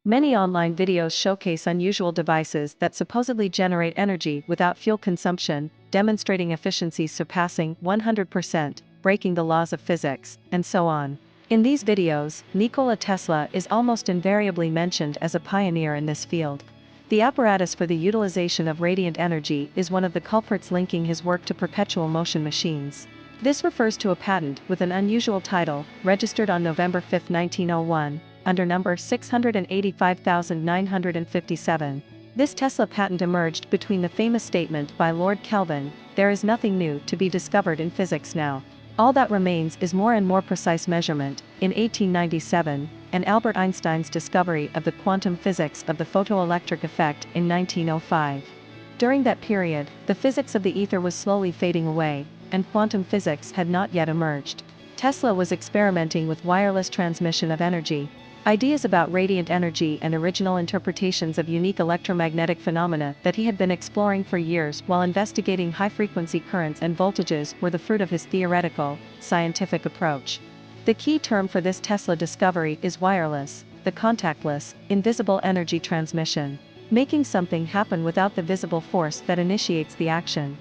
Many online videos showcase unusual devices that supposedly generate energy without fuel consumption, demonstrating efficiencies surpassing 100%, breaking the laws of physics, and so on. In these videos, Nikola Tesla is almost invariably mentioned as a pioneer in this field. The apparatus for the utilization of radiant energy is one of the culprits linking his work to perpetual motion machines. This refers to a patent with an unusual title, registered on November 5, 1901, under number 685,957. This Tesla patent emerged between the famous statement by Lord Kelvin, "There is nothing new to be discovered in physics now. All that remains is more and more precise measurement," in 1897, and Albert Einstein's discovery of the quantum physics of the photoelectric effect in 1905. During that period, the physics of the ether was slowly fading away, and quantum physics had not yet emerged. Tesla was experimenting with wireless transmission of energy. Ideas about radiant energy and original interpretations of unique electromagnetic phenomena that he had been exploring for years while investigating high-frequency currents and voltages were the fruit of his theoretical, scientific approach. The key term for this Tesla discovery is wireless, the contactless, invisible energy transmission, making something happen without the visible force that initiates the action.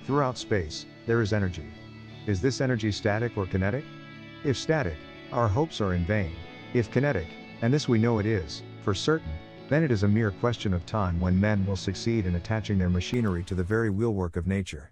Throughout space, there is energy. Is this energy static or kinetic? If static, our hopes are in vain. If kinetic, and this we know it is, for certain, then it is a mere question of time when men will succeed in attaching their machinery to the very wheelwork of nature.